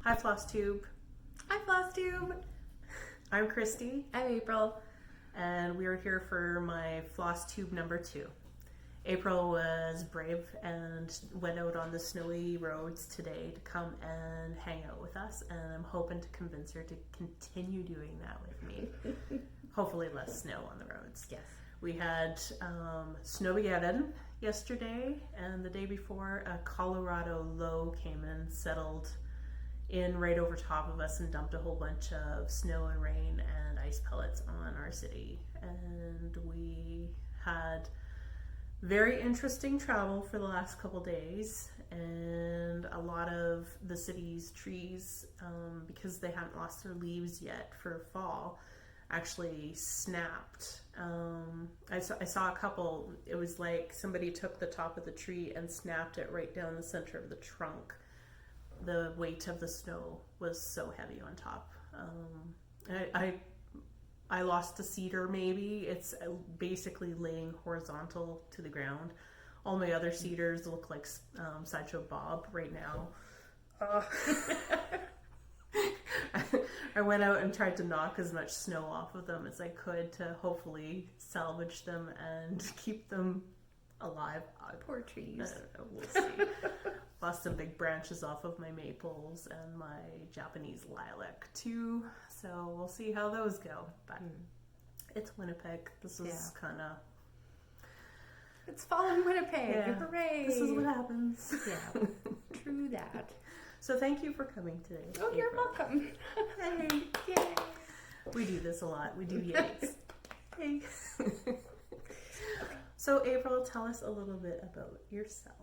Hi, Flosstube. Hi, Flosstube. I'm Christy, I'm April. and we are here for my Flosstube number 2. April was brave and went out on the snowy roads today to come and hang out with us, and I'm hoping to convince her to continue doing that with me. Hopefully less snow on the roads. Yes. We had Snowmageddon yesterday, and the day before a Colorado low came and settled in right over top of us and dumped a whole bunch of snow and rain and ice pellets on our city. And we had very interesting travel for the last couple days, and a lot of the city's trees, because they hadn't lost their leaves yet for fall, actually snapped. I saw a couple. It was like somebody took the top of the tree and snapped it right down the center of the trunk. The weight of the snow was so heavy on top. I lost a cedar maybe. It's basically laying horizontal to the ground. All my other cedars look like Sideshow Bob right now. I went out and tried to knock as much snow off of them as I could to hopefully salvage them and keep them alive. Poor trees. I don't know, we'll see. Lost some big branches off of my maples and my Japanese lilac too, so we'll see how those go. But it's Winnipeg. This is kind of... It's fall in Winnipeg. Yeah. Hooray. This is what happens. Yeah, true that. So thank you for coming today. Oh, April. you're welcome. Hey. Yay. We do this a lot. We do yays. Hey. So April, tell us a little bit about yourself.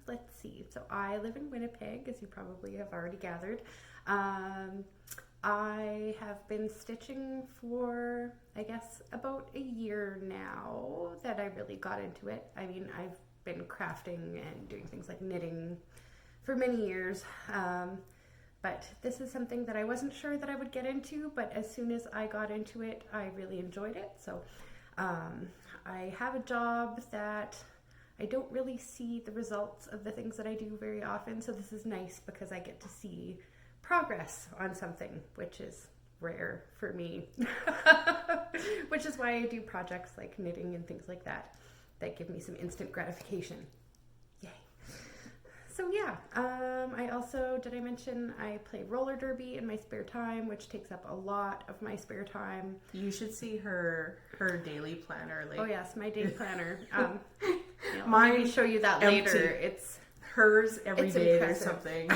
Let's see. So I live in Winnipeg, as you probably have already gathered. I have been stitching for, I guess, about a year now that I really got into it. I mean, I've been crafting and doing things like knitting for many years. But this is something that I wasn't sure that I would get into, but as soon as I got into it, I really enjoyed it. So I have a job that I don't really see the results of the things that I do very often, so this is nice because I get to see progress on something, which is rare for me. Which is why I do projects like knitting and things like that give me some instant gratification. Yay. So yeah, I also, did I mention I play roller derby in my spare time, which takes up a lot of my spare time. You should see her daily planner. Like, oh yes, my day planner. Mine maybe show you that empty. later. It's hers every it's day impressive. or something.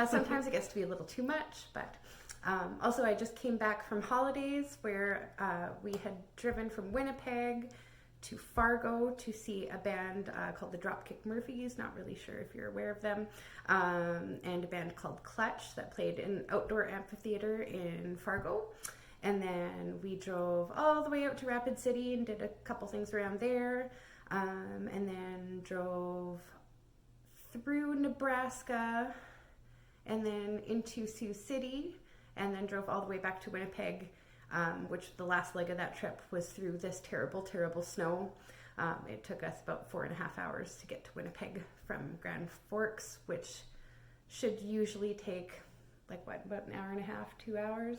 Sometimes it gets to be a little too much, but also I just came back from holidays where we had driven from Winnipeg to Fargo to see a band called the Dropkick Murphys, not really sure if you're aware of them, and a band called Clutch that played in an outdoor amphitheater in Fargo. And then we drove all the way out to Rapid City and did a couple things around there, and then drove through Nebraska and then into Sioux City, and then drove all the way back to Winnipeg, which the last leg of that trip was through this terrible, terrible snow. It took us about 4.5 hours to get to Winnipeg from Grand Forks, which should usually take about an hour and a half, 2 hours.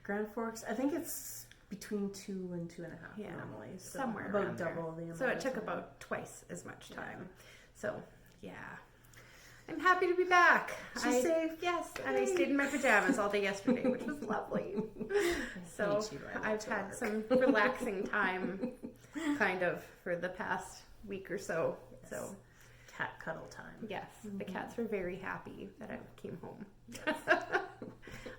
Grand Forks, I think it's between 2 and 2.5 normally. So somewhere about around double there. the amount. So it took about twice as much time. So yeah, I'm happy to be back. She's safe. Yes, and I stayed in my pajamas all day yesterday, which was lovely. So I've had some relaxing time, kind of, for the past week or so. Yes. So Cat cuddle time. yes, the cats were very happy that I came home.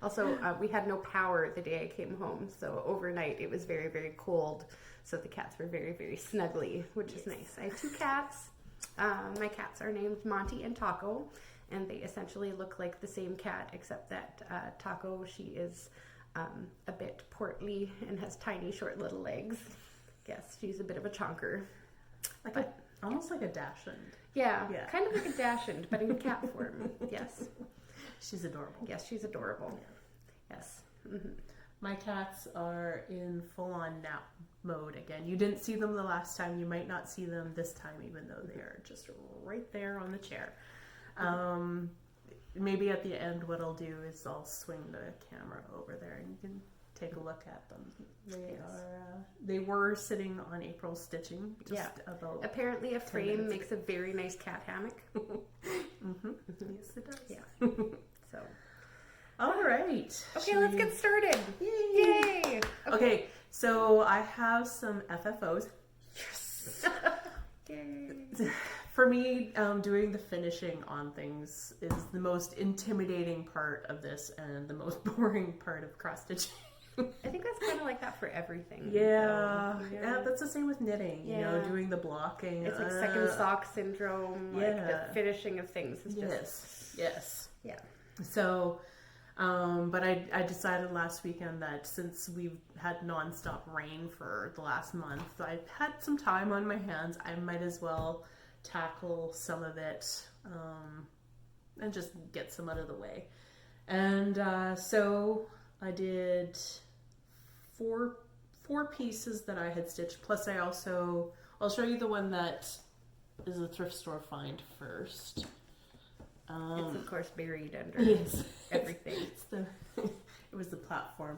Also, we had no power the day I came home, so overnight it was very, very cold. So the cats were very, very snuggly, which is nice. I have 2 cats. My cats are named Monty and Taco, and they essentially look like the same cat, except that Taco, she is a bit portly and has tiny, short little legs. Yes, she's a bit of a chonker. Almost like a Dachshund. Yeah, kind of like a Dachshund, but in cat form. Yes. She's adorable. Yes, she's adorable. Yeah. Yes. Mm-hmm. My cats are in full-on nap mode again. You didn't see them the last time. You might not see them this time, even though they are just right there on the chair. maybe at the end what I'll do is I'll swing the camera over there and you can take a look at them. They were sitting on April's stitching. About apparently a frame makes a very nice cat hammock. Yes, it does. Yeah. So. All right. Okay, let's get started. Yay! Okay, so I have some FFOs. Yes. Yay. For me, doing the finishing on things is the most intimidating part of this and the most boring part of cross stitching. I think that's kind of like that for everything. Yeah, that's the same with knitting. Yeah. You know, doing the blocking. It's like second sock syndrome. Like the finishing of things is just. Yes. Yeah. So, but I decided last weekend that since we've had nonstop rain for the last month, I've had some time on my hands. I might as well tackle some of it and just get some out of the way. And so I did four pieces that I had stitched, plus I'll show you the one that is a thrift store find first. It's of course buried under everything. It was the platform.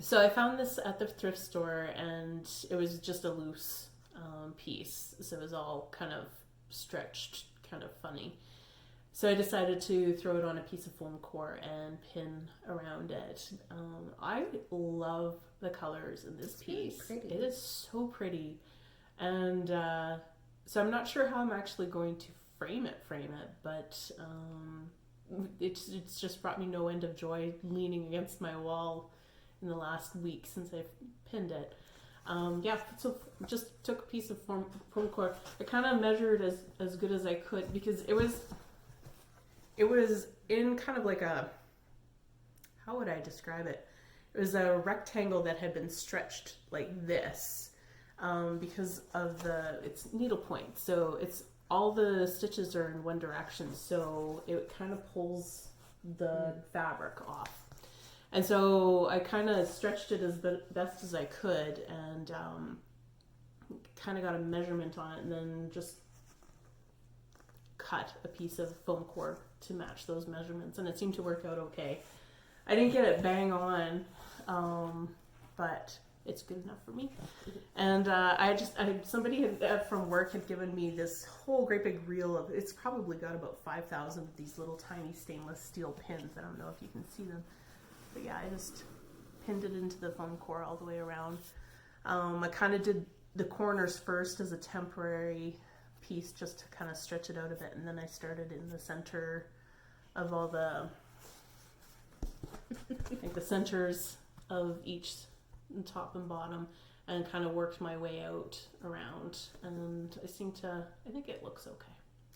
So I found this at the thrift store and it was just a loose piece, so it was all kind of stretched, kind of funny. So I decided to throw it on a piece of foam core and pin around it. I love the colors in this piece. Really pretty. It is so pretty. And so I'm not sure how I'm actually going to frame it, but it's just brought me no end of joy leaning against my wall in the last week since I've pinned it. So just took a piece of foam core. I kind of measured as good as I could because it was in kind of like a, how would I describe it? It was a rectangle that had been stretched like this because of its needle point. So it's all the stitches are in one direction, so it kind of pulls the fabric off. And so I kind of stretched it as best as I could and kind of got a measurement on it and then just cut a piece of foam core to match those measurements, and it seemed to work out okay. I didn't get it bang on, but it's good enough for me. And somebody from work had given me this whole great big reel of, it's probably got about 5,000 of these little tiny stainless steel pins. I don't know if you can see them. But yeah, I just pinned it into the foam core all the way around. I kind of did the corners first as a temporary piece just to kind of stretch it out a bit, and then I started in the center of all the like the centers of each top and bottom, and kind of worked my way out around, and I think it looks okay.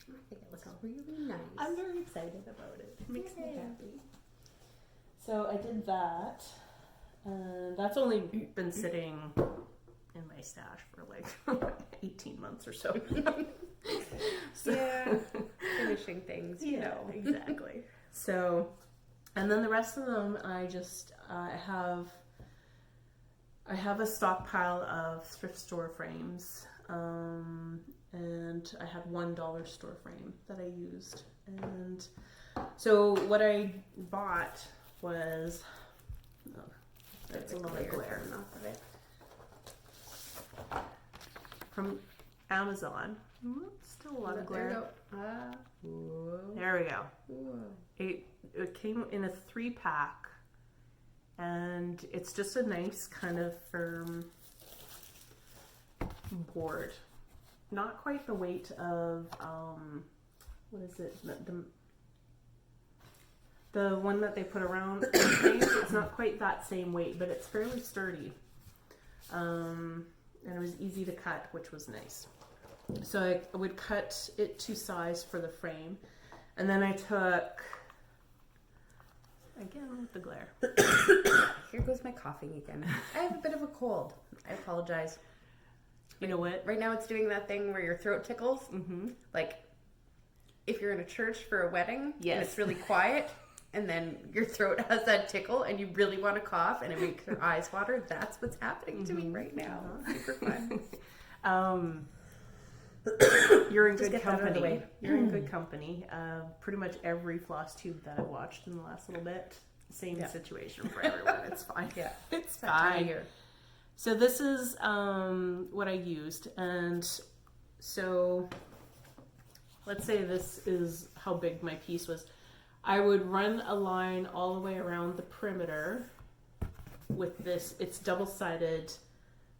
I think it looks really nice. I'm very excited about it. It makes me happy. So I did that, and that's only been sitting in my stash for like 18 months or so. Yeah, finishing things, you know. Exactly. So, and then the rest of them, I have a stockpile of thrift store frames, and I had $1 store frame that I used. And so what I bought was, that's a lot of glare off of it. From Amazon. Still a lot of glare. There we go. It came in a 3-pack, and it's just a nice kind of firm board. Not quite the weight of what is it? The one that they put around things. It's not quite that same weight, but it's fairly sturdy. And it was easy to cut, which was nice. So I would cut it to size for the frame, and then I took, again with the glare. Here goes my coughing again. I have a bit of a cold. I apologize. You know what? Right now it's doing that thing where your throat tickles. Mm-hmm. Like if you're in a church for a wedding and Yes. it's really quiet, and then your throat has that tickle and you really want to cough and it makes your eyes water. That's what's happening to me right now. Super fun. You're in Just good get that out of the company. way. You're in good company. Pretty much every Flosstube that I've watched in the last little bit, same situation for everyone. It's fine. Yeah. It's That time of fine. year. So this is what I used, and so let's say this is how big my piece was. I would run a line all the way around the perimeter with this. It's double-sided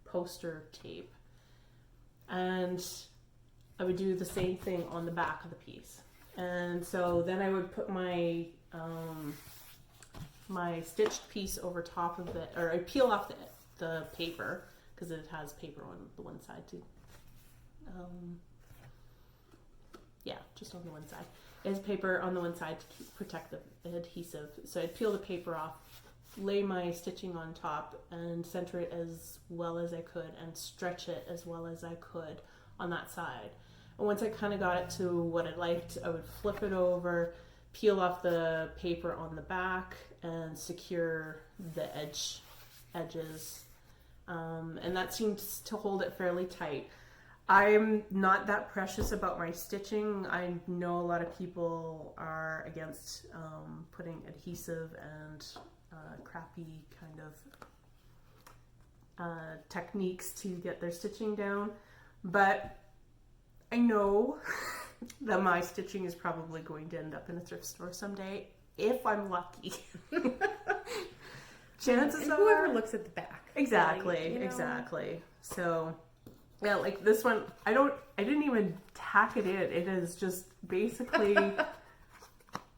poster tape, and I would do the same thing on the back of the piece. And so then I would put my my stitched piece over top of it, or I peel off the paper because it has paper on the one side too. Yeah, just on the one side. It has paper on the one side to protect the adhesive. So I'd peel the paper off, lay my stitching on top, and center it as well as I could, and stretch it as well as I could on that side. And once I kind of got it to what I liked, I would flip it over, peel off the paper on the back, and secure the edges. And that seems to hold it fairly tight. I'm not that precious about my stitching. I know a lot of people are against putting adhesive and crappy kind of techniques to get their stitching down, but I know that my stitching is probably going to end up in a thrift store someday if I'm lucky. Chances And are whoever looks at the back. exactly, Like, you know. exactly. So yeah, like this one, I didn't even tack it in. It is just basically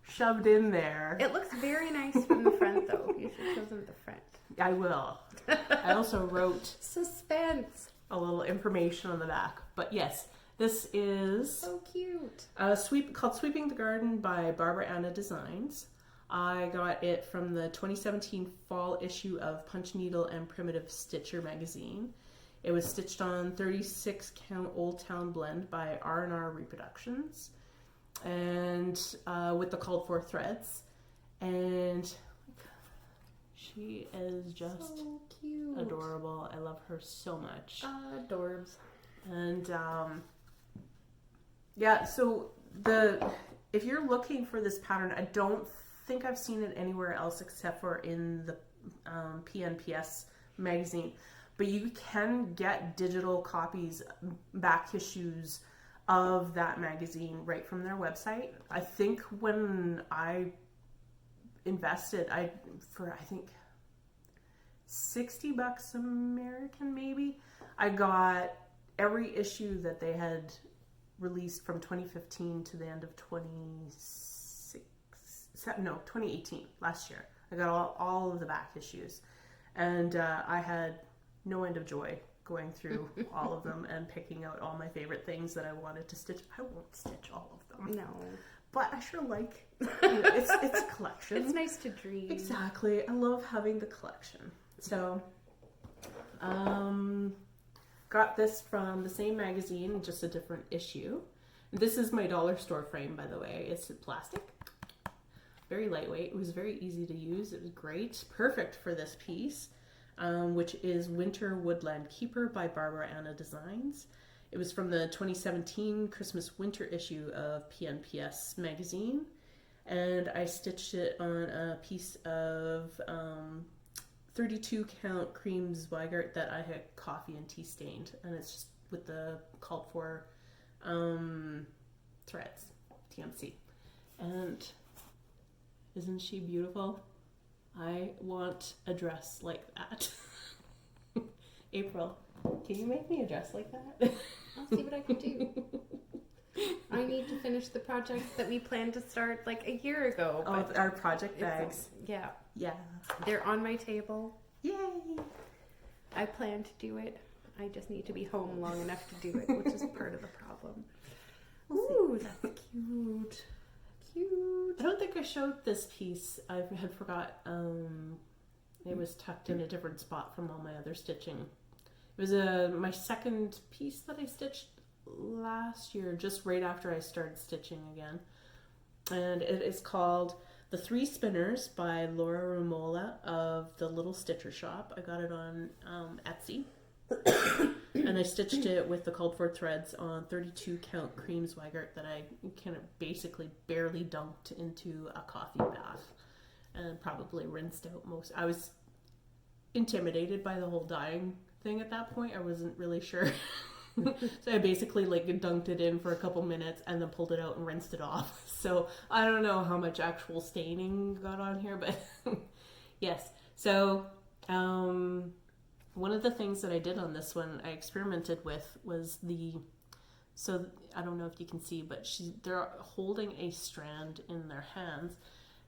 shoved in there. It looks very nice from the front, though. You should show them the front. I will. I also wrote Suspense. a little information on the back. But yes, this is So cute. called Sweeping the Garden by Barbara Anna Designs. I got it from the 2017 fall issue of Punch Needle and Primitive Stitcher magazine. It was stitched on 36 count Old Town blend by R&R Reproductions, and with the called for threads. And she is just So cute. adorable. I love her so much. Adorbs. And yeah, so if you're looking for this pattern, I don't think I've seen it anywhere else except for in the PNPS magazine. But you can get digital copies, back issues of that magazine right from their website. I think when I invested, for I think $60 American maybe, I got every issue that they had released from 2015 to the end of 2018, last year. I got all of the back issues, and I had no end of joy going through all of them and picking out all my favorite things that I wanted to stitch. I won't stitch all of them. No. But I sure like, it's a collection. It's nice to dream. Exactly. I love having the collection. So, got this from the same magazine, just a different issue. This is my dollar store frame, by the way. It's plastic. Very lightweight. It was very easy to use. It was great. Perfect for this piece, which is Winter Woodland Keeper by Barbara Anna Designs. It was from the 2017 Christmas Winter issue of PNPS magazine, and I stitched it on a piece of 32 count cream Zweigart that I had coffee and tea stained, and it's just with the called for threads, TMC. And isn't she beautiful? I want a dress like that. April, can you make me a dress like that? I'll see what I can do. I need to finish the project that we planned to start like a year ago. Oh, But our project bags. yeah, Yeah. they're on my table. Yay! I plan to do it. I just need to be home long enough to do it, which is part of the problem. Ooh, that's cute. Cute. I don't think I showed this piece. I had forgot. It was tucked in a different spot from all my other stitching. It was my second piece that I stitched last year, just right after I started stitching again. And it is called The Three Spinners by Laura Romola of the Little Stitcher Shop. I got it on Etsy. And I stitched it with the called for threads on 32 count cream Zweigart that I kind of basically barely dunked into a coffee bath and probably rinsed out most. I was intimidated by the whole dyeing thing at that point. I wasn't really sure. So I basically like dunked it in for a couple minutes and then pulled it out and rinsed it off. So I don't know how much actual staining got on here, but yes. So one of the things that I did on this one, I experimented with was so I don't know if you can see, but they're holding a strand in their hands,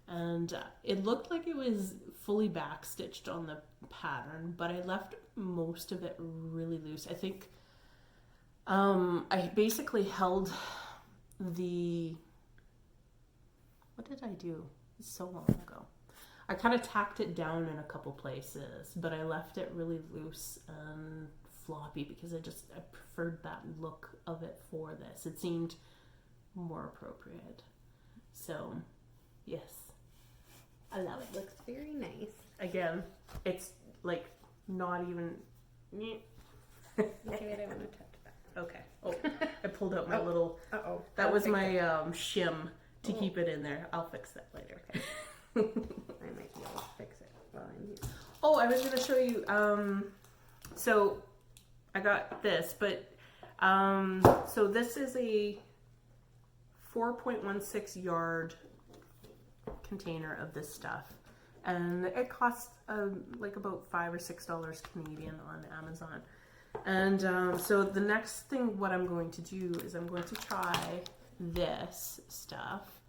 and it looked like it was fully back stitched on the pattern, but I left most of it really loose. I think I basically held what did I do? It's so long ago. I kind of tacked it down in a couple places, but I left it really loose and floppy because I preferred that look of it for this. It seemed more appropriate. So, yes. I love it. Looks very nice. Again, it's like not even... Okay, I don't want to touch that. Okay. Oh, I pulled out my little... Uh-oh. That was my shim to keep it in there. I'll fix that later. Okay. I might be able to fix it while I'm here. Oh, I was going to show you... so, I got this, but... so this is a 4.16 yard container of this stuff. And it costs like about $5 or $6 Canadian on Amazon. And so the next thing what I'm going to do is I'm going to try this stuff.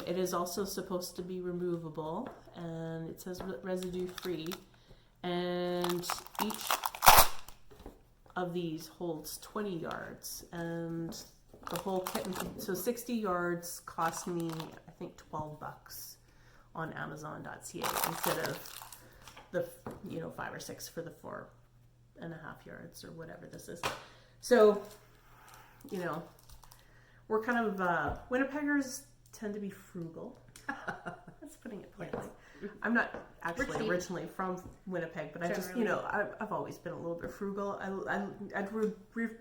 It is also supposed to be removable, and it says residue free, and each of these holds 20 yards, and the whole kit, so 60 yards cost me I think $12 on Amazon.ca instead of the 5 or 6 for the 4.5 yards or whatever this is. So, we're kind of Winnipeggers tend to be frugal. That's putting it politely. Yes. I'm not actually originally from Winnipeg, but I just, I've always been a little bit frugal. I'd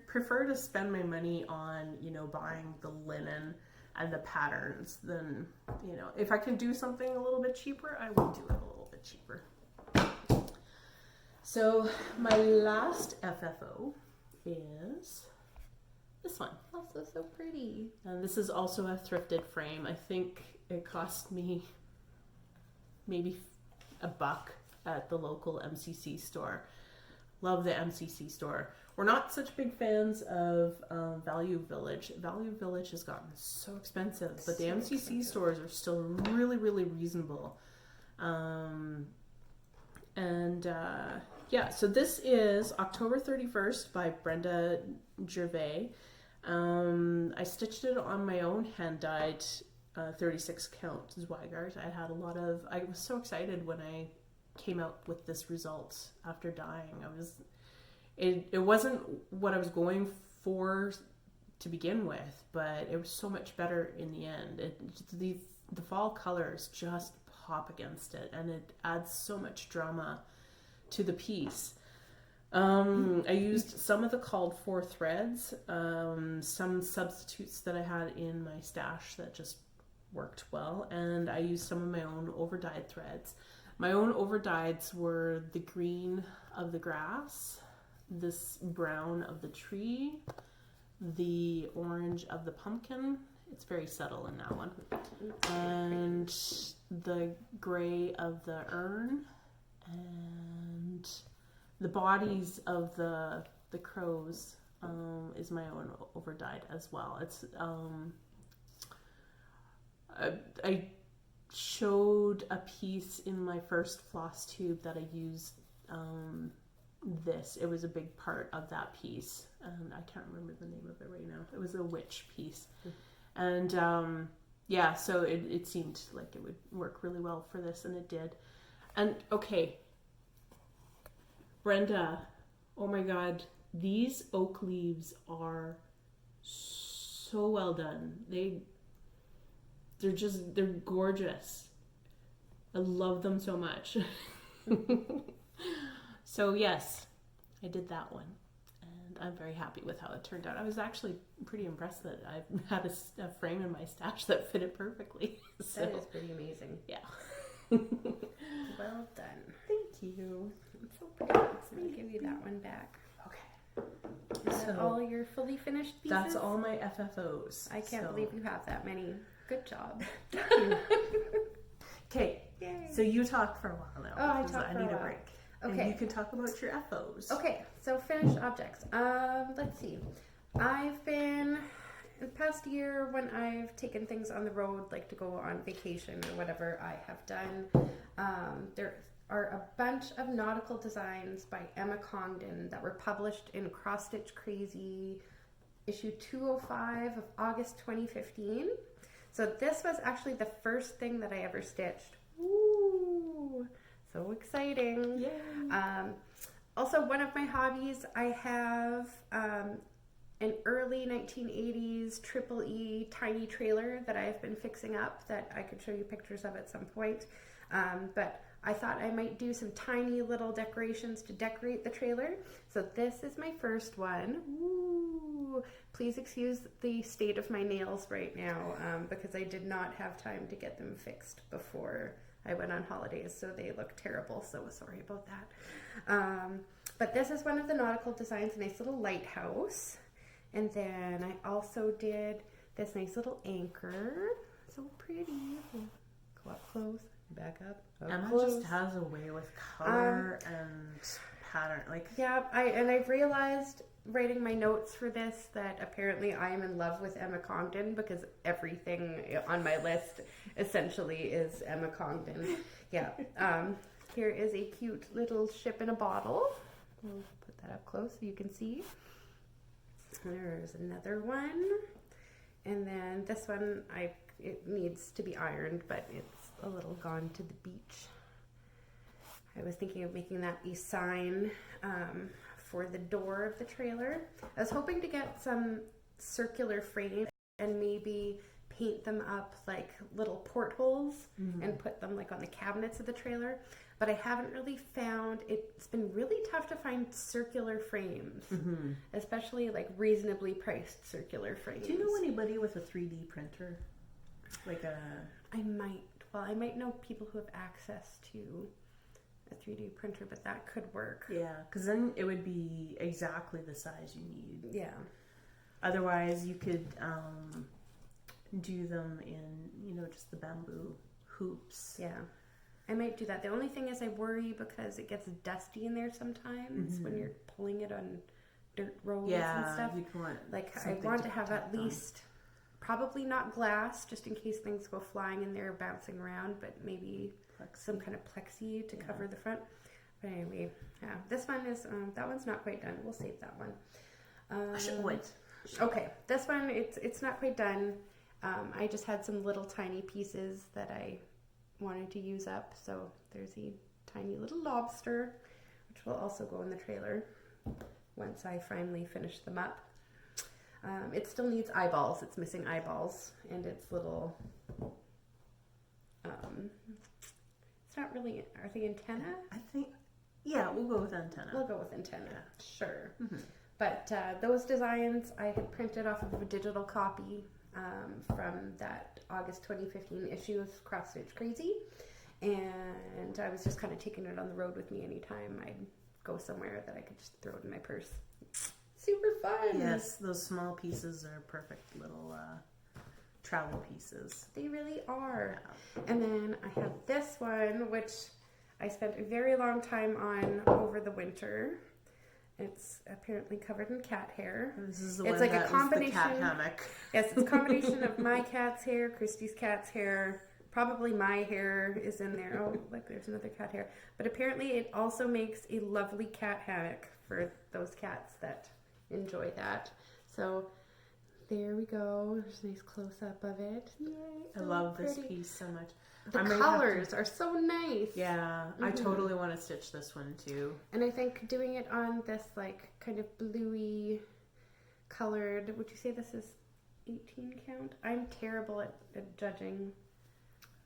prefer to spend my money on, buying the linen and the patterns than, if I can do something a little bit cheaper, I will do it a little bit cheaper. So my last FFO is this one. Also so pretty. And this is also a thrifted frame. I think it cost me maybe $1 at the local MCC store. Love the MCC store. We're not such big fans of Value Village. Value Village has gotten so expensive, but the MCC stores are still really, really reasonable. Yeah, so this is October 31st by Brenda Gervais. I stitched it on my own hand-dyed 36 count Zweigart. I was so excited when I came out with this result after dyeing. It wasn't what I was going for to begin with, but it was so much better in the end. The fall colors just pop against it, and it adds so much drama to the piece. I used some of the called for threads, some substitutes that I had in my stash that just worked well, and I used some of my own over-dyed threads. My own over-dyeds were the green of the grass, this brown of the tree, the orange of the pumpkin. It's very subtle in that one. And the gray of the urn, and the bodies of the crows is my own over-dyed as well. It's I showed a piece in my first Flosstube that I used this. It was a big part of that piece, and I can't remember the name of it right now. It was a witch piece. And yeah, so it seemed like it would work really well for this, and it did. And okay, Brenda, oh my god, these oak leaves are so well done. They're gorgeous. I love them so much. So yes, I did that one. and I'm very happy with how it turned out. I was actually pretty impressed that I had a frame in my stash that fit it perfectly. So, that is pretty amazing. yeah. Well done. Thank you. It's so pretty. So I'm going to give you that one back. Okay. Is that all your fully finished pieces? That's all my FFOs. I can't believe you have that many. Good job. Okay. Yay. So you talk for a while now. Oh, I because talk for I need a a while. break. Okay. And you can talk about your FOs. Okay, so finished objects. Let's see. I've been, the past year when I've taken things on the road, like to go on vacation or whatever, I have done, there are a bunch of nautical designs by Emma Congdon that were published in Cross Stitch Crazy issue 205 of August 2015. So this was actually the first thing that I ever stitched. Ooh, so exciting. Yay. Also, one of my hobbies, I have an early 1980s Triple E tiny trailer that I've been fixing up that I could show you pictures of at some point. But I thought I might do some tiny little decorations to decorate the trailer. So this is my first one. Ooh. Please excuse the state of my nails right now because I did not have time to get them fixed before I went on holidays, so they look terrible, so sorry about that. But this is one of the nautical designs, a nice little lighthouse. And then I also did this nice little anchor. So pretty. Go up close, back up. Emma close. just has a way with color and pattern. Like, yeah, I've realized writing my notes for this that apparently I am in love with Emma Congdon because everything on my list essentially is Emma Congdon. Yeah. Here is a cute little ship in a bottle. We'll put that up close so you can see. There's another one. And then this one, it needs to be ironed, but it's a little gone to the beach. I was thinking of making that a sign for the door of the trailer. I was hoping to get some circular frames and maybe paint them up like little portholes and put them like on the cabinets of the trailer. But I haven't really found, it's been really tough to find circular frames, especially like reasonably priced circular frames. do you know anybody with a 3D printer? Like a... I might know people who have access to a 3D printer, but that could work. Yeah, because then it would be exactly the size you need. Yeah. Otherwise, you could do them in, just the bamboo hoops. Yeah. I might do that. The only thing is I worry because it gets dusty in there sometimes when you're pulling it on dirt roads and stuff. Like I want to have at least, probably not glass, just in case things go flying in there, bouncing around, but maybe some kind of plexi to cover the front. But anyway, yeah, this one is, that one's not quite done. We'll save that one. Wait. Okay, this one, it's not quite done. I just had some little tiny pieces that I wanted to use up. So there's a tiny little lobster, which will also go in the trailer once I finally finish them up. It still needs eyeballs. It's missing eyeballs, and it's little, it's not really, are they antenna? I think, yeah, we'll go with antenna. We'll go with antenna, Yeah. sure. But those designs I had printed off of a digital copy from that August 2015 issue of Cross Stitch Crazy, and I was just kind of taking it on the road with me anytime I'd go somewhere that I could just throw it in my purse. Super fun! Yes, those small pieces are perfect little travel pieces. They really are. Yeah. And then I have this one, which I spent a very long time on over the winter. It's apparently covered in cat hair. This is the It's one like that a combination. was the cat hammock. Yes, it's a combination of my cat's hair, Christy's cat's hair, probably my hair is in there. Oh, look, there's another cat hair. But apparently it also makes a lovely cat hammock for those cats that enjoy that. So there we go. There's a nice close-up of it. Yay, I so love pretty. this piece so much. The colors are so nice. Yeah, I totally want to stitch this one too. And I think doing it on this like kind of bluey colored, would you say this is 18 count? I'm terrible at judging.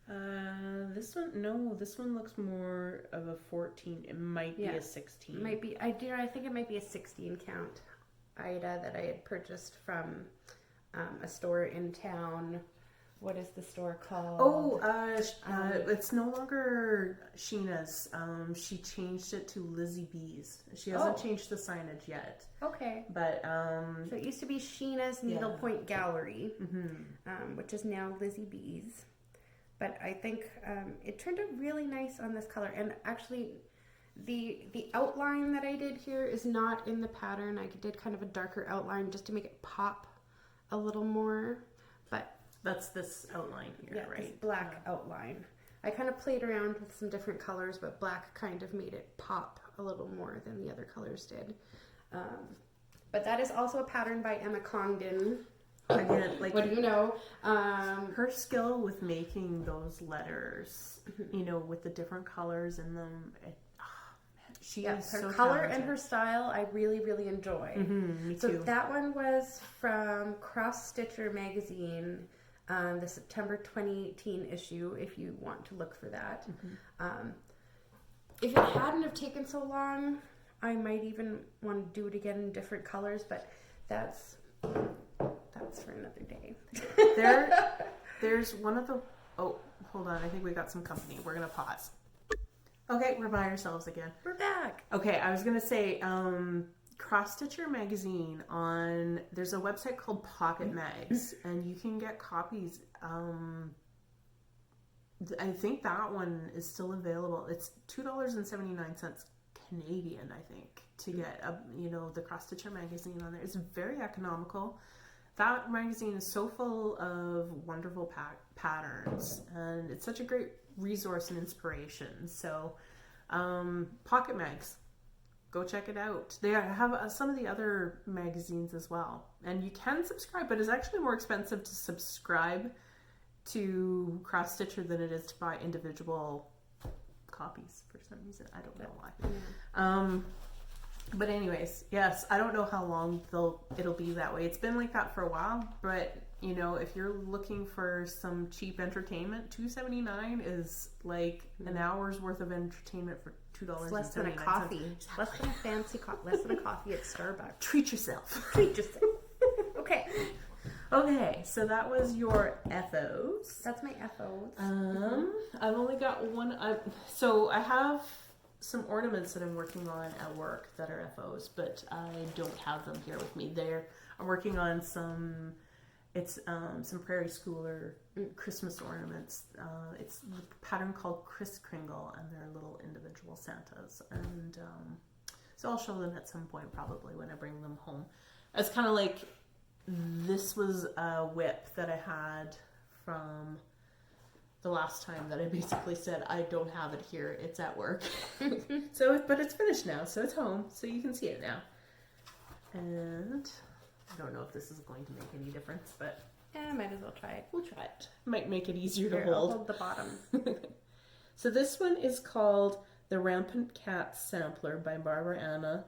This one looks more of a 14. It might be a 16. Might be. I think it might be a 16 count. Ida that I had purchased from a store in town. What is the store called? Oh, it's no longer Sheena's. She changed it to Lizzie B's. She hasn't changed the signage yet. Okay. But so it used to be Sheena's Needlepoint Gallery, which is now Lizzie B's. But I think it turned out really nice on this color. And actually, the outline that I did here is not in the pattern. I did kind of a darker outline just to make it pop a little more. But that's this outline here, right? This black outline. I kind of played around with some different colors, but black kind of made it pop a little more than the other colors did. But that is also a pattern by Emma Congdon. Again, like, what do you know? Her skill with making those letters, you know, with the different colors in them. She is her so color talented. And her style, I really, really enjoy. Me so too. that one was from Cross Stitcher magazine, the September 2018 issue. If you want to look for that, if it hadn't have taken so long, I might even want to do it again in different colors. But that's for another day. There's one of the. Oh, hold on. I think we got some company. We're gonna pause. Okay, we're by ourselves again. We're back. Okay, I was gonna say, Cross Stitcher magazine there's a website called Pocket Mags, and you can get copies. I think that one is still available. It's $2.79 Canadian, I think, to get the Cross Stitcher magazine on there. It's very economical. That magazine is so full of wonderful patterns, and it's such a great resource and inspiration. So Pocket Mags, go check it out. They have some of the other magazines as well, and you can subscribe, but it's actually more expensive to subscribe to Cross Stitcher than it is to buy individual copies for some reason. I don't know why. But anyways, yes, I don't know how long it'll be that way. It's been like that for a while, but if you're looking for some cheap entertainment, $2.79 is like an hour's worth of entertainment for $2.79. Less than a coffee. Exactly. Less than a fancy coffee. Less than a coffee at Starbucks. Treat yourself. Treat yourself. Okay. Okay, so that was your FOs. That's my FOs. I've only got one. So I have some ornaments that I'm working on at work that are FOs, but I don't have them here with me. I'm working on some Prairie Schooler Christmas ornaments. It's the pattern called Kris Kringle, and they're little individual Santas. And so I'll show them at some point, probably when I bring them home. It's kind of like, this was a whip that I had from the last time that I basically said, I don't have it here, it's at work. But it's finished now, so it's home, so you can see it now. And I don't know if this is going to make any difference, but yeah, might as well try it. We'll try it. Might make it easier to I'll hold. hold the bottom. So this one is called the Rampant Cat Sampler by Barbara Anna.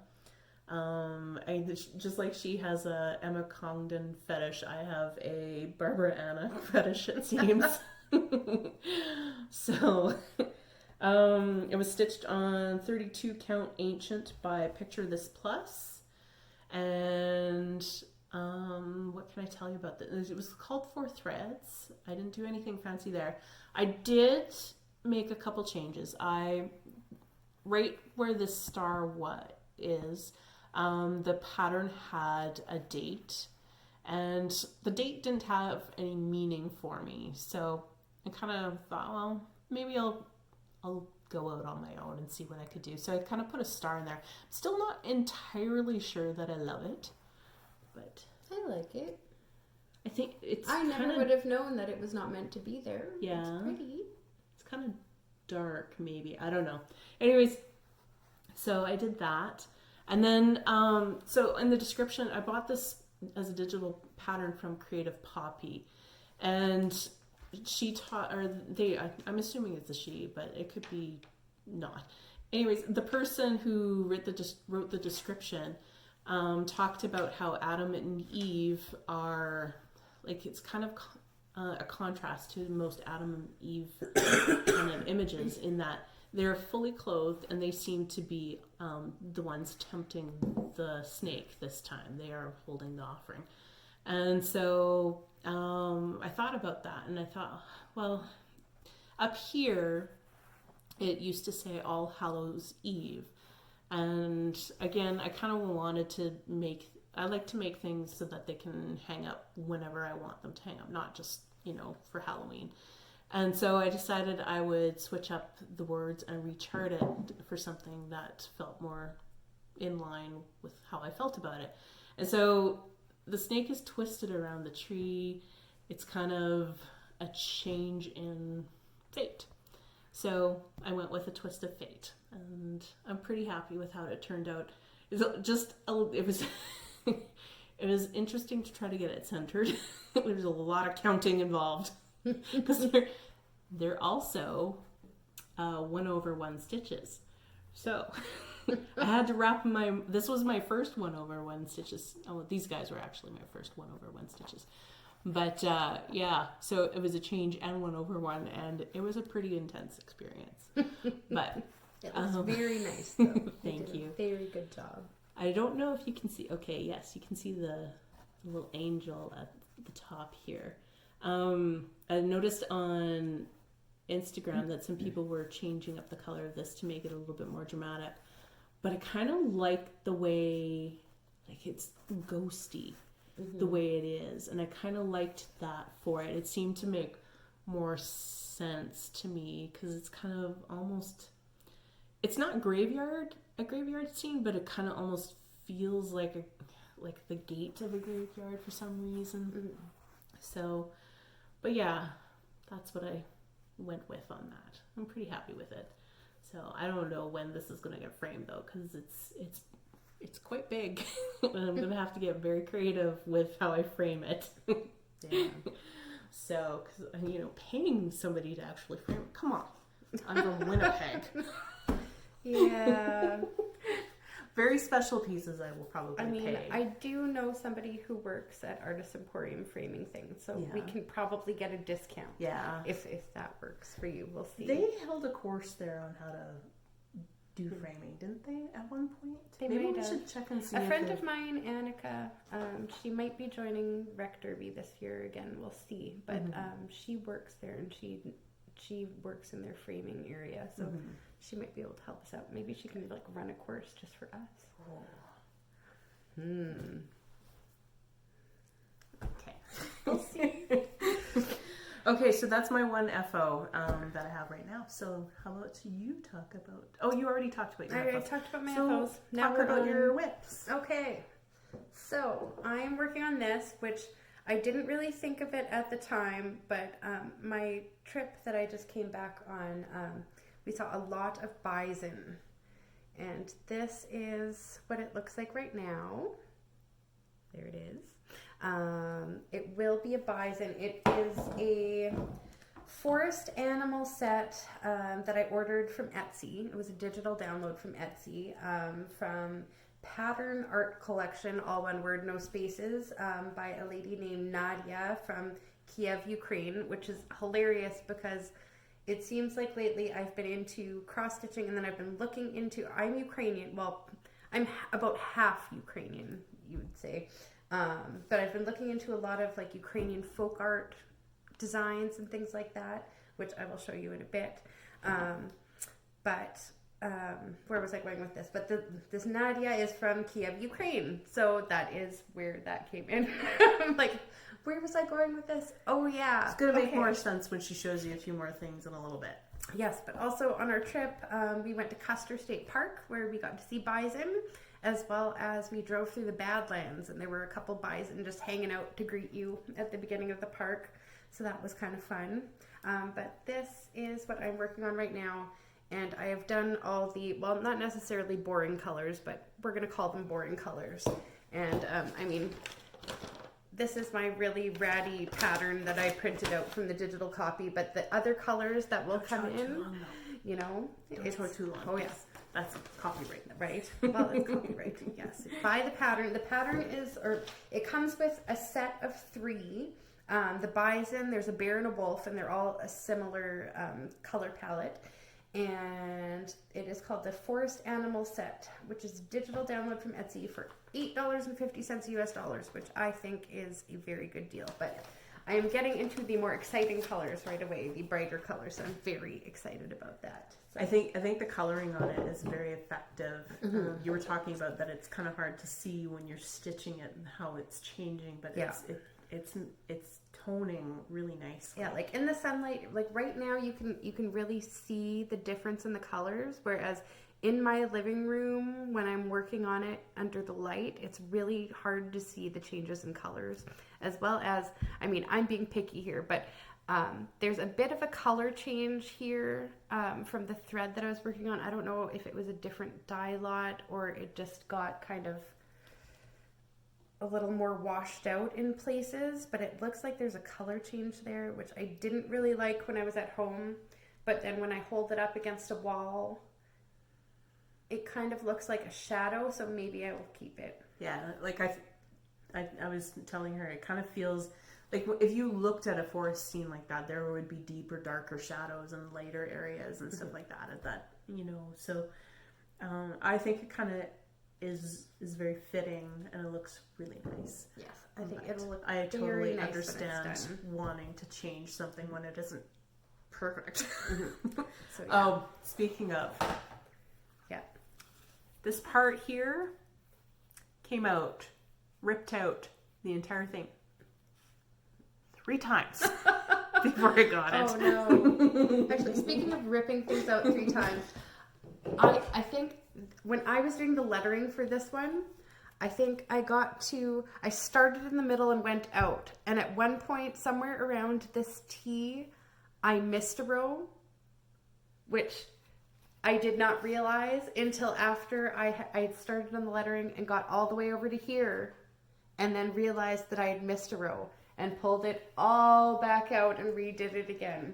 Just like she has a Emma Congdon fetish, I have a Barbara Anna fetish, it seems. So it was stitched on 32 count ancient by Picture This Plus. And what can I tell you about this? It was called 4 Threads. I didn't do anything fancy there. I did make a couple changes. Right where this star is, the pattern had a date, and the date didn't have any meaning for me. So I kind of thought, well, maybe I'll go out on my own and see what I could do. So I kind of put a star in there. Still not entirely sure that I love it, but I like it. I think it's I never would have known that it was not meant to be there. Yeah. It's pretty. It's kind of dark, maybe. I don't know. Anyways, so I did that. And then, so in the description, I bought this as a digital pattern from Creative Poppy. And she taught, I'm assuming it's a she, but it could be not. Anyways, the person who wrote the description talked about how Adam and Eve are, like, it's kind of a contrast to most Adam and Eve kind of images, in that they're fully clothed, and they seem to be the ones tempting the snake this time. They are holding the offering. And so I thought about that, and I thought, well, up here, it used to say All Hallows Eve. And again, I kind of wanted to I like to make things so that they can hang up whenever I want them to hang up, not just, for Halloween. And so I decided I would switch up the words and rechart it for something that felt more in line with how I felt about it. And so the snake is twisted around the tree. It's kind of a change in fate. So I went with a twist of fate, and I'm pretty happy with how it turned out. It was it was interesting to try to get it centered. There's a lot of counting involved because they're also 1/1 stitches. So I had to wrap this was my first 1/1 stitches. Oh, these guys were actually my first 1/1 stitches. But so it was a change and 1/1, and it was a pretty intense experience. But it was very nice, though. Thank you. Very good job. I don't know if you can see. Okay, yes, you can see the little angel at the top here. I noticed on Instagram that some people were changing up the color of this to make it a little bit more dramatic, but I kind of like the way, like, it's ghosty. Mm-hmm. The way it is, and I kind of liked that for it. It seemed to make more sense to me because it's kind of almost, it's not a graveyard scene, but it kind of almost feels like the gate of a graveyard for some reason. Mm-hmm. So, but yeah, that's what I went with on that. I'm pretty happy with it. So I don't know when this is going to get framed though, because it's quite big, and I'm going to have to get very creative with how I frame it. Yeah. So, because, paying somebody to actually frame it, come on. I'm from Winnipeg. Yeah. Very special pieces I will probably pay. I do know somebody who works at Artist Emporium framing things, so we can probably get a discount. Yeah. If that works for you. We'll see. They held a course there on how to do framing, didn't they, at one point? Maybe we should check and see. A friend of mine, Annika, she might be joining Rec Derby this year again. We'll see. But she works there, and she works in their framing area, so she might be able to help us out. Maybe she can run a course just for us. Oh. Okay. We'll see. Okay, so that's my one FO that I have right now. So how about you talk about... Oh, you already talked about your FOs. I already talked about my FOs. Now talk about your whips. Okay. So I'm working on this, which I didn't really think of it at the time, but my trip that I just came back on, we saw a lot of bison. And this is what it looks like right now. There it is. It will be a bison. It is a forest animal set that I ordered from Etsy. It was a digital download from Etsy from Pattern Art Collection, all one word, no spaces, by a lady named Nadia from Kiev, Ukraine, which is hilarious because it seems like lately I've been into cross-stitching, and then I've been looking into, I'm Ukrainian, well, I'm about half Ukrainian, you would say. But I've been looking into a lot of Ukrainian folk art designs and things like that, which I will show you in a bit. Where was I going with this? But this Nadia is from Kiev, Ukraine. So that is where that came in. I'm like, where was I going with this? Oh, yeah. It's going to make more sense when she shows you a few more things in a little bit. Yes, but also on our trip, we went to Custer State Park where we got to see bison, as well as we drove through the Badlands, and there were a couple bison just hanging out to greet you at the beginning of the park. So that was kind of fun. But this is what I'm working on right now. And I have done all the, well, not necessarily boring colors, but we're going to call them boring colors. And this is my really ratty pattern that I printed out from the digital copy. But the other colors that will come in, it's too long. Oh, yes. That's copyright. Right. Well, it's copyright, yes. Buy the pattern. The pattern is, it comes with a set of 3. The bison, there's a bear and a wolf, and they're all a similar color palette. And it is called the Forest Animal Set, which is a digital download from Etsy for $8.50 US, which I think is a very good deal. But I am getting into the more exciting colors right away, the brighter colors. So I'm very excited about that. So. I think the coloring on it is very effective. You were talking about that it's kind of hard to see when you're stitching it and how it's changing, but it's toning really nicely. Yeah, like in the sunlight, like right now you can really see the difference in the colors, whereas in my living room when I'm working on it under the light, it's really hard to see the changes in colors, as well as, I mean, I'm being picky here, but there's a bit of a color change here from the thread that I was working on. I don't know if it was a different dye lot or it just got kind of a little more washed out in places, but it looks like there's a color change there, which I didn't really like when I was at home. But then when I hold it up against a wall, it kind of looks like a shadow, so maybe I will keep it. Yeah, like I was telling her, it kind of feels like if you looked at a forest scene like that, there would be deeper, darker shadows and lighter areas and stuff like that. So I think it kind of is very fitting and it looks really nice. Yes, I think it'll look I very totally nice understand wanting to change something when it isn't perfect. So, yeah. Speaking of, yeah, this part here came out, ripped out the entire thing 3 times before I got it. Oh no! Actually, speaking of ripping things out 3 times, I think when I was doing the lettering for this one, I think I started in the middle and went out. And at one point, somewhere around this T, I missed a row, which I did not realize until after I had started on the lettering and got all the way over to here, and then realized that I had missed a row and pulled it all back out and redid it again.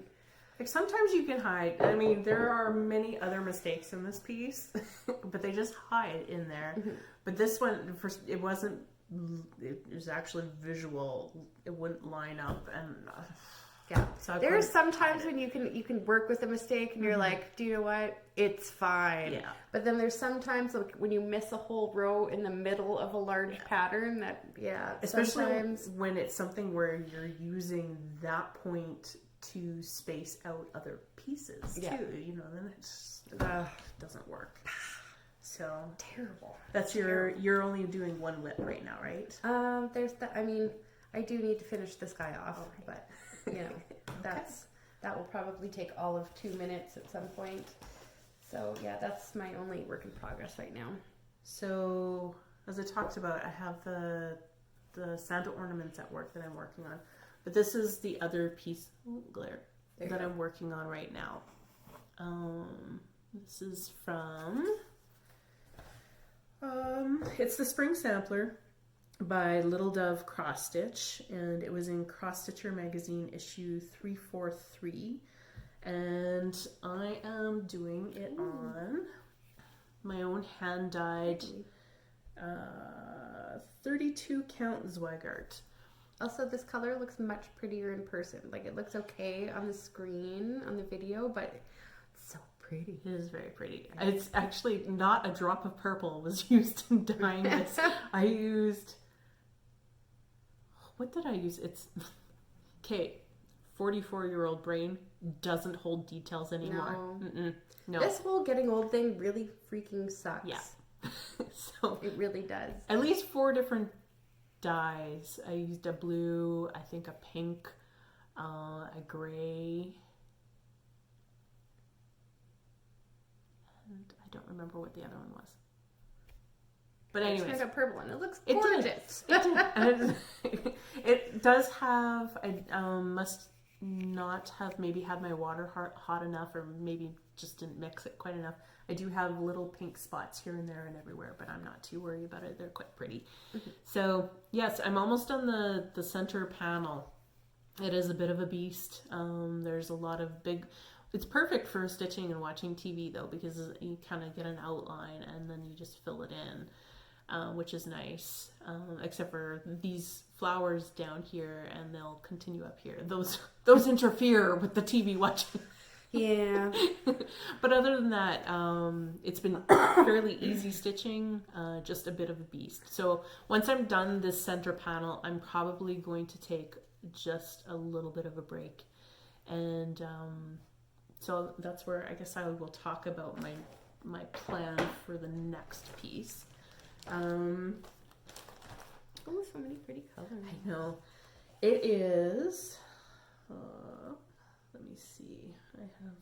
Like sometimes you can hide. I mean, there are many other mistakes in this piece, but they just hide in there. But this one, it wasn't. It was actually visual. It wouldn't line up, and yeah. So there are some times when you can work with a mistake and you're like, do you know what? It's fine. Yeah. But then there's sometimes like when you miss a whole row in the middle of a large pattern that especially sometimes when it's something where you're using that point to space out other pieces too, then it just doesn't work. So terrible. That's you're only doing one lip right now, right? I do need to finish this guy off, but that will probably take all of 2 minutes at some point. So yeah, that's my only work in progress right now. So as I talked about, I have the Santa ornaments at work that I'm working on. But this is the other piece that I'm working on right now. This is from, it's the Spring Sampler by Little Dove Cross Stitch, and it was in Cross Stitcher magazine issue 343. And I am doing it on my own hand-dyed 32 count Zweigart. Also, this color looks much prettier in person. Like, it looks okay on the screen, on the video, but it's so pretty. It is very pretty. It's actually not a drop of purple was used in dyeing this. I used... What did I use? It's... Okay, 44-year-old brain doesn't hold details anymore. No. This whole getting old thing really freaking sucks. Yeah. So it really does. At least 4 different dyes. I used a blue, I think a pink, a gray, and I don't remember what the other one was. But anyways, it's a purple one. It looks gorgeous. It did. It does have. I must not have maybe had my water hot enough, or maybe just didn't mix it quite enough. I do have little pink spots here and there and everywhere, but I'm not too worried about it. They're quite pretty. So yes, I'm almost on the center panel. It is a bit of a beast. There's a lot of big... It's perfect for stitching and watching TV though, because you kind of get an outline and then you just fill it in, which is nice. Except for these flowers down here, and they'll continue up here. Those interfere with the TV watching. Yeah. But other than that, it's been fairly easy stitching, just a bit of a beast. So once I'm done this center panel, I'm probably going to take just a little bit of a break. And so that's where I guess I will talk about my plan for the next piece. Oh, so many pretty colors. I know. It is, let me see, I have,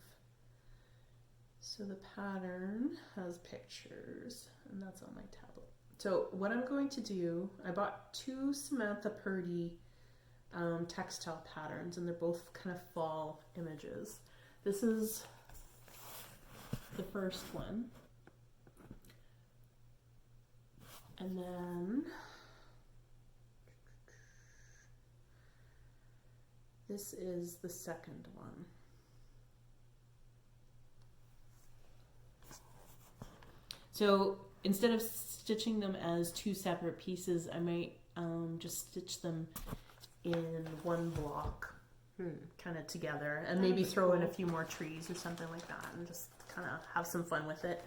so the pattern has pictures, and that's on my tablet. So what I'm going to do, I bought 2 Samantha Purdy textile patterns, and they're both kind of fall images. This is the first one. And then this is the second one. So instead of stitching them as 2 separate pieces, I might just stitch them in one block, kind of together, and maybe throw in a few more trees or something like that, and just kind of have some fun with it.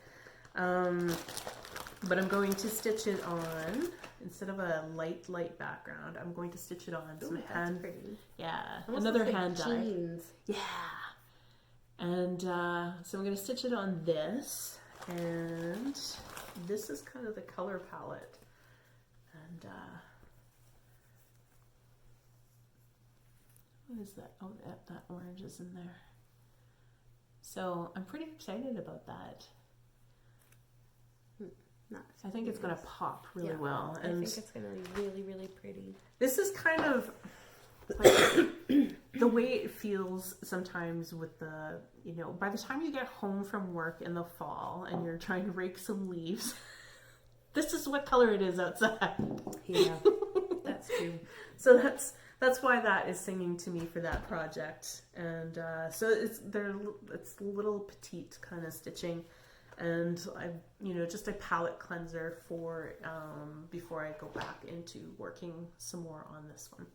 But I'm going to stitch it on, instead of a light background, I'm going to stitch it on some hand, another hand dye. Yeah. And so I'm going to stitch it on this, and this is kind of the color palette. And what is that? Oh, that orange is in there. So I'm pretty excited about that. I think it's going to pop really well. And I think it's going to be really, really pretty. This is kind of like the way it feels sometimes with the, you know, by the time you get home from work in the fall and you're trying to rake some leaves, this is what color it is outside. Yeah, that's true. So that's why that is singing to me for that project. And so it's little petite kind of stitching. And I, you know, just a palette cleanser for before I go back into working some more on this one.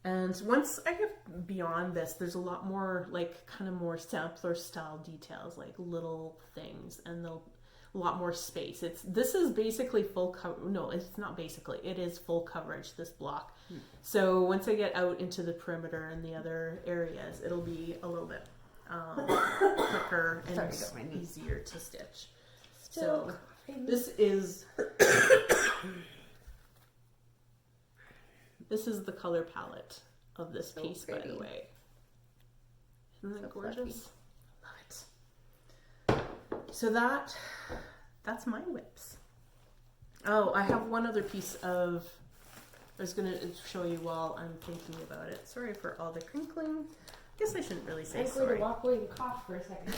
And once I get beyond this, there's a lot more like kind of more sampler style details, like little things, and a lot more space. This is basically full cover. No, it's not basically. It is full coverage, this block. So once I get out into the perimeter and the other areas, it'll be a little bit quicker and easier to stitch. So this is the color palette of this piece, by the way. Isn't that gorgeous? Love it. So that's my whips. Oh, I have one other piece of, I was going to show you while I'm thinking about it. Sorry for all the crinkling. I guess I shouldn't really say sorry. I'm going to walk away and cough for a second.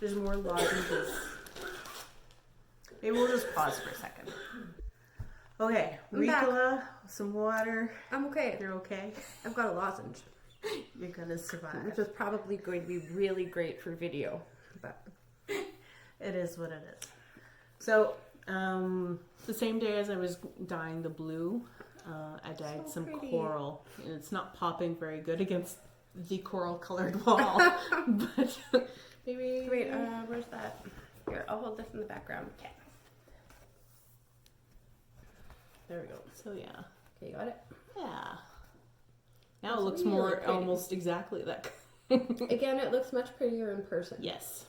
There's more lozenges. Maybe we'll just pause for a second. Okay, Ricola, some water. I'm okay. You're okay? I've got a lozenge. You're going to survive. Which is probably going to be really great for video. But it is what it is. So, the same day as I was dyeing the blue, I dyed some coral, and it's not popping very good against the coral colored wall. But maybe. Wait, where's that? Here, I'll hold this in the background. Okay. There we go. So yeah. Okay, you got it? Yeah. Now it looks really more pretty. Almost exactly that. Again, it looks much prettier in person. Yes.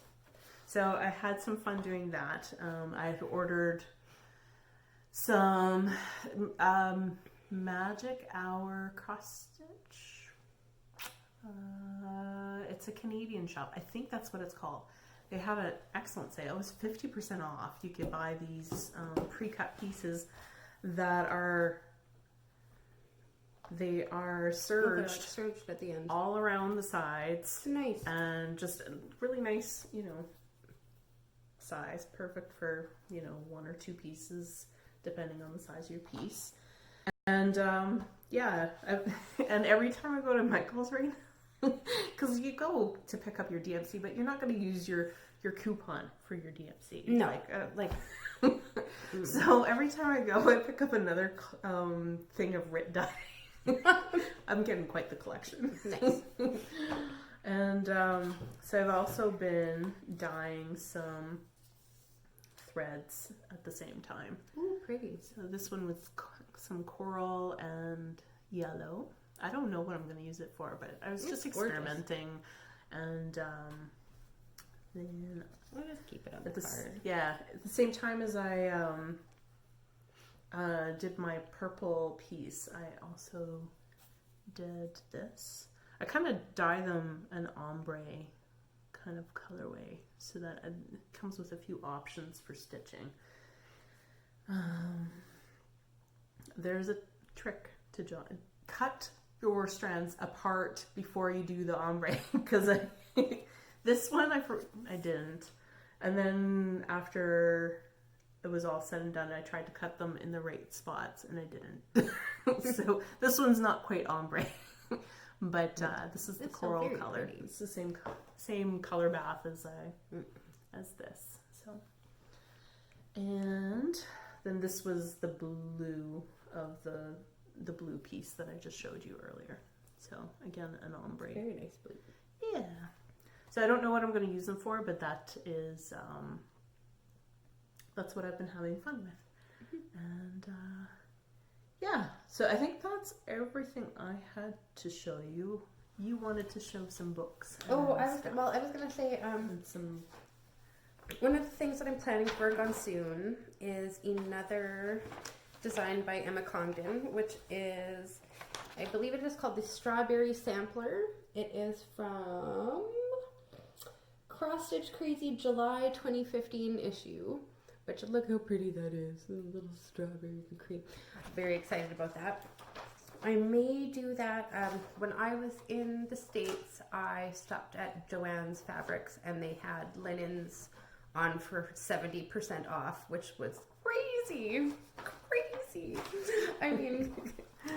So I had some fun doing that. I had ordered some Magic Hour cross stitch. It's a Canadian shop. I think that's what it's called. They had an excellent sale. It was 50% off. You could buy these pre-cut pieces that are serged, serged at the end, all around the sides. It's nice, and just a really nice, you know, size, perfect for, you know, 1 or 2 pieces depending on the size of your piece. And yeah, and every time I go to Michael's right now, because you go to pick up your DMC, but you're not going to use your coupon for your DMC. No, So every time I go, I pick up another thing of Rit dye. I'm getting quite the collection. Nice. And so I've also been dyeing some threads at the same time. Oh, pretty. So this one with some coral and yellow. I don't know what I'm going to use it for, but I was just experimenting. And then I'll just keep it on the card. Yeah, at the same time as I did my purple piece, I also did this. I kind of dye them an ombre kind of colorway so that it comes with a few options for stitching. There's a trick to cut your strands apart before you do the ombre, because this one I didn't, and then after it was all said and done, I tried to cut them in the right spots and I didn't. So this one's not quite ombre. But this is the coral color. Pretty. It's the same color bath as this. So, and then this was the blue of the blue piece that I just showed you earlier. So again, an ombre. Very nice blue. Yeah. So I don't know what I'm going to use them for, but that is that's what I've been having fun with. And yeah, so I think that's everything I had to show you. You wanted to show some books. I was gonna say some. One of the things that I'm planning to work on soon is another design by Emma Congdon, which is, I believe it is called the Strawberry Sampler. It is from Cross Stitch Crazy July 2015 issue. Which, look how pretty that is. A little strawberry and cream. Very excited about that. I may do that. When I was in the States, I stopped at Joann's Fabrics and they had linens on for 70% off, which was crazy. Crazy. I mean,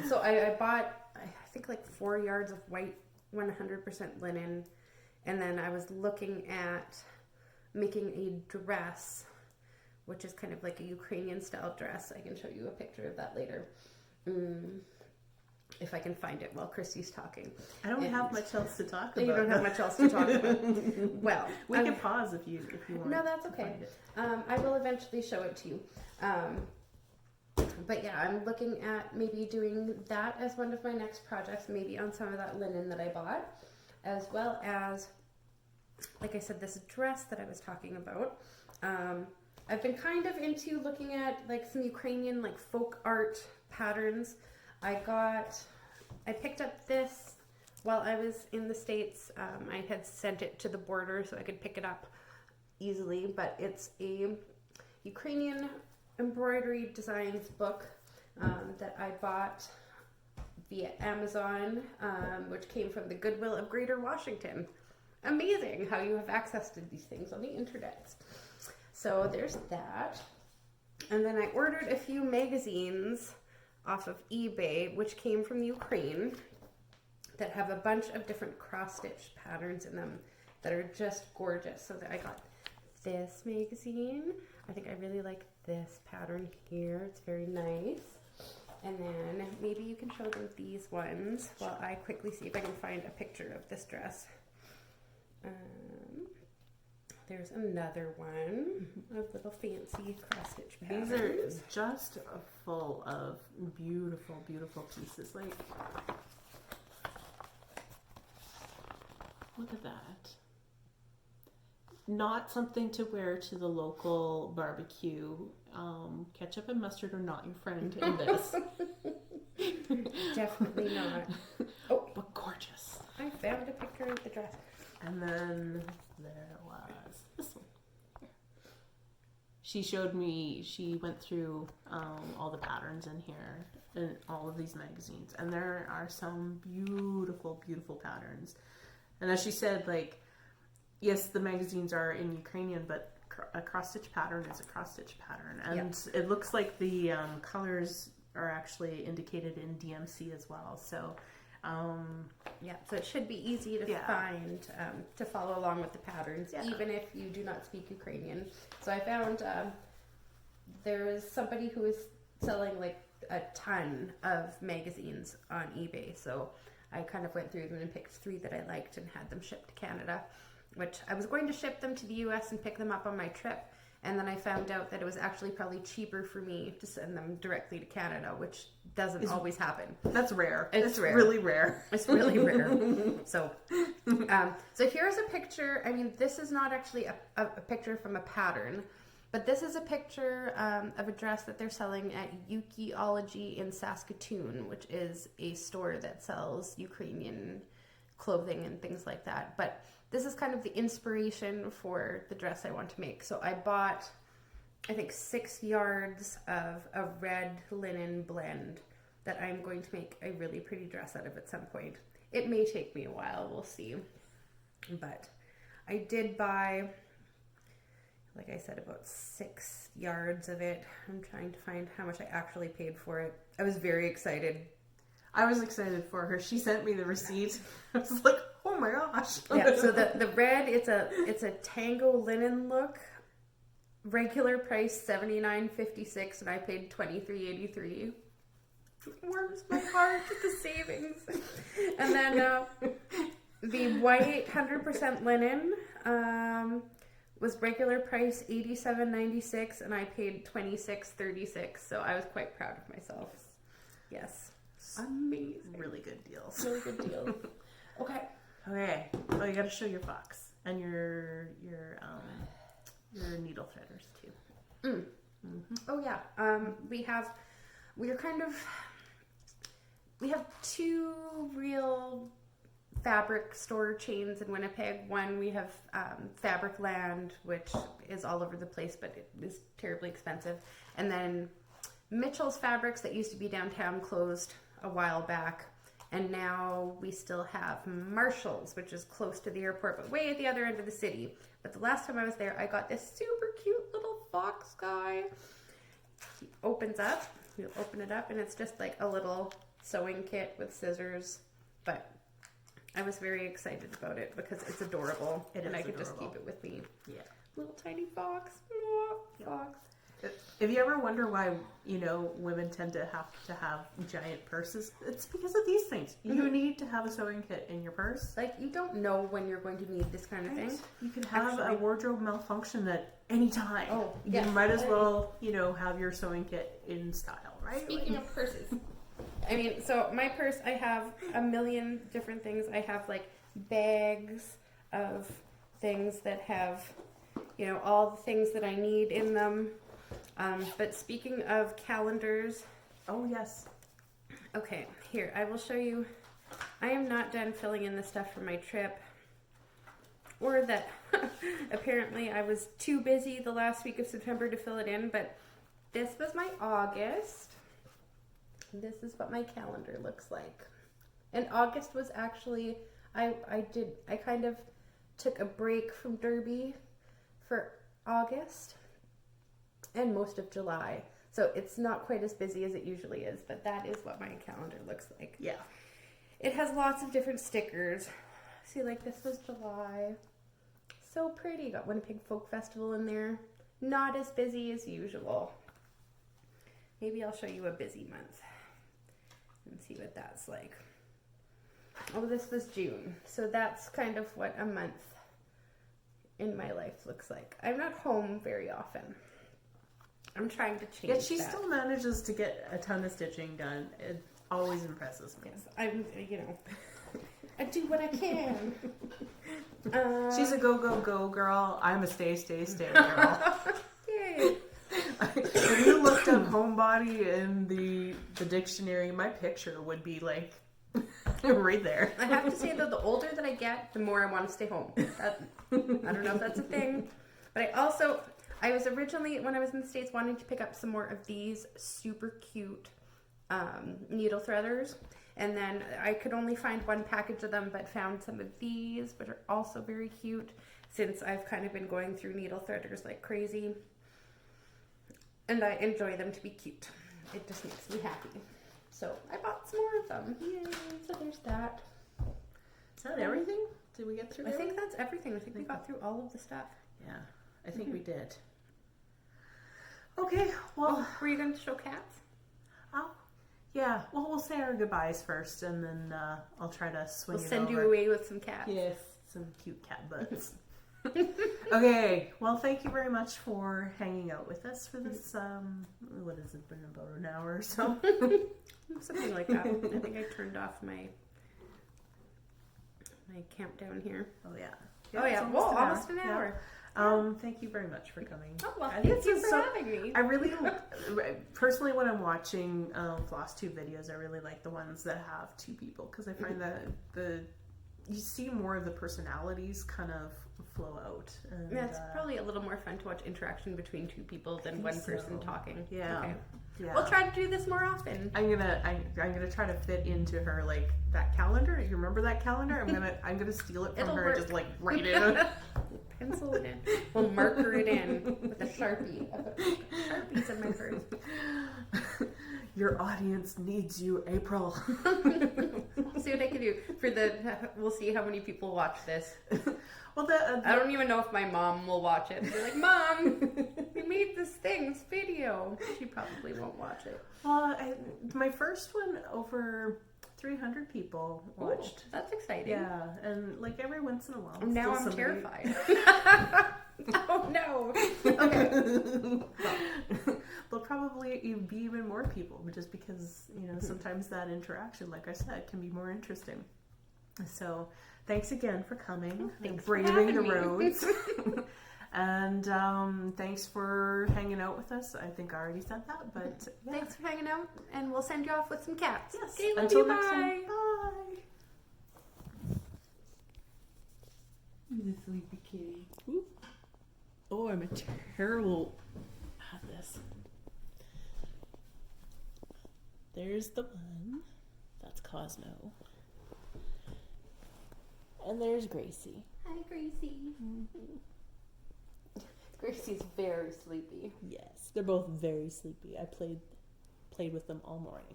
so I bought, I think like 4 yards of white 100% linen. And then I was looking at making a dress, which is kind of like a Ukrainian style dress. I can show you a picture of that later. If I can find it while Christy's talking. I don't have much else to talk about. You don't have much else to talk about. Well, we can pause if you want. No, that's okay. I will eventually show it to you. But yeah, I'm looking at maybe doing that as one of my next projects, maybe on some of that linen that I bought, as well as, like I said, this dress that I was talking about. I've been kind of into looking at like some Ukrainian like folk art patterns. I picked up this while I was in the States. I had sent it to the border so I could pick it up easily, but it's a Ukrainian embroidery designs book that I bought via Amazon, which came from the Goodwill of Greater Washington. Amazing how you have access to these things on the internet. So there's that. And then I ordered a few magazines off of eBay, which came from Ukraine, that have a bunch of different cross-stitch patterns in them that are just gorgeous. So I got this magazine. I think I really like this pattern here. It's very nice. And then maybe you can show them these ones while I quickly see if I can find a picture of this dress. There's another one of little fancy cross-stitch patterns. These are just full of beautiful, beautiful pieces. Like, look at that. Not something to wear to the local barbecue. Ketchup and mustard are not your friend in this. Definitely not. Oh, but gorgeous. I found a picture of the dress. And then there was this one. Here. She showed me, she went through all the patterns in here in all of these magazines. And there are some beautiful, beautiful patterns. And as she said, like, yes, the magazines are in Ukrainian, but a cross-stitch pattern is a cross-stitch pattern. And It looks like the colors are actually indicated in DMC as well. So, so it should be easy to find, to follow along with the patterns, even if you do not speak Ukrainian. So I found there was somebody who was selling like a ton of magazines on eBay. So I kind of went through them and picked 3 that I liked and had them shipped to Canada, which I was going to ship them to the US and pick them up on my trip. And then I found out that it was actually probably cheaper for me to send them directly to Canada, which doesn't always happen. That's rare. It's rare. Really rare. It's really rare. So here's a picture. I mean, this is not actually a picture from a pattern, but this is a picture of a dress that they're selling at Yukiology in Saskatoon, which is a store that sells Ukrainian clothing and things like that. But this is kind of the inspiration for the dress I want to make. So I bought, I think, 6 yards of a red linen blend that I'm going to make a really pretty dress out of at some point. It may take me a while, we'll see. But I did buy, like I said, about 6 yards of it. I'm trying to find how much I actually paid for it. I was very excited. I was excited for her. She sent me the receipt. I was like, oh my gosh. Yeah, so the red, it's a tango linen look. Regular price $79.56 and I paid $23.83. Warms my heart at the savings. And then the white 100% linen was regular price $87.96 and I paid $26.36. So I was quite proud of myself. Yes. Amazing. Really good deals. Really good deal. Okay. Okay. Oh, you got to show your fox and your needle threaders too. Mm-hmm. Oh yeah. We have 2 real fabric store chains in Winnipeg. One, we have Fabric Land, which is all over the place, but it is terribly expensive. And then Mitchell's Fabrics, that used to be downtown, closed a while back. And now we still have Marshall's, which is close to the airport, but way at the other end of the city. But the last time I was there, I got this super cute little fox guy. He opens up. You open it up, and it's just like a little sewing kit with scissors. But I was very excited about it because it's adorable, and I could just keep it with me. Yeah, little tiny fox. Oh, fox. If you ever wonder why, women tend to have giant purses, it's because of these things. You need to have a sewing kit in your purse. Like, you don't know when you're going to need this kind of thing. You can have a wardrobe malfunction at any time. Oh, you might as well, have your sewing kit in style, right? Speaking of purses. I mean, so my purse, I have a million different things. I have, like, bags of things that have, all the things that I need in them. But speaking of calendars, oh yes. Okay, here, I will show you. I am not done filling in the stuff for my trip. Or that apparently I was too busy the last week of September to fill it in, but this was my August. This is what my calendar looks like. And August was actually, I kind of took a break from Derby for August and most of July. So it's not quite as busy as it usually is, but that is what my calendar looks like. Yeah. It has lots of different stickers. See, like this was July. So pretty. Got Winnipeg Folk Festival in there. Not as busy as usual. Maybe I'll show you a busy month and see what that's like. Oh, this was June. So that's kind of what a month in my life looks like. I'm not home very often. I'm trying to change Yet she still manages to get a ton of stitching done. It always impresses me. Yes, I do what I can. She's a go girl. I'm a stay girl. Yay. If you looked up homebody in the dictionary, my picture would be like right there. I have to say though, the older that I get, the more I want to stay home. I don't know if that's a thing, but I was originally, when I was in the States, wanting to pick up some more of these super cute needle threaders. And then I could only find one package of them, but found some of these, which are also very cute, since I've kind of been going through needle threaders like crazy. And I enjoy them to be cute. It just makes me happy. So I bought some more of them. Yay! So there's that. Is that everything? Did we get through I think that's everything. I think we got through all of the stuff. Yeah, I think we did. Okay, well... were you going to show cats? Oh, yeah. Well, we'll say our goodbyes first, and then I'll try to swing We'll it send over. you away with some cats. Yes, some cute cat butts. Okay, well, thank you very much for hanging out with us for this, what has it been, about an hour or so? Something like that. I think I turned off my camp down here. Oh, yeah. Oh, yeah. It's Whoa, an almost hour. an hour. Thank you very much for coming. Oh, well, I think thank you this for is having me. I really, personally, when I'm watching Flosstube videos, I really like the ones that have two people, because I find that you see more of the personalities kind of flow out. And, Yeah, it's probably a little more fun to watch interaction between two people than one person talking. Yeah. Okay. Yeah. We'll try to do this more often. I'm gonna try to fit into her, like, that calendar. You remember that calendar? I'm gonna steal it from It'll her work. and just, like, write it in. Pencil it in. We'll marker it in with a Sharpie. Sharpies in my purse. Your audience needs you, April. See what I can do for we'll see how many people watch this. Well, I don't even know if my mom will watch it. They're like, Mom, we made this video. She probably won't watch it. Well, my first one, over 300 people watched. Ooh, that's exciting. Yeah, and like every once in a while. Now I'm somebody... terrified. Oh no. Okay. There'll probably be even more people, just because, sometimes that interaction, like I said, can be more interesting. So thanks again for coming, Thanks braving the for having me. roads. And thanks for hanging out with us. I think I already said that, but yeah. Thanks for hanging out, and we'll send you off with some cats. Yes. Okay, love Until you, next bye. time. Bye. He's a sleepy kitty. Ooh. Oh, I'm a terrible at this. There's the one. That's Cosmo. And there's Gracie. Hi, Gracie. Mm-hmm. Gracie's very sleepy. Yes, they're both very sleepy. I played with them all morning.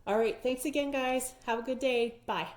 All right, thanks again, guys. Have a good day. Bye.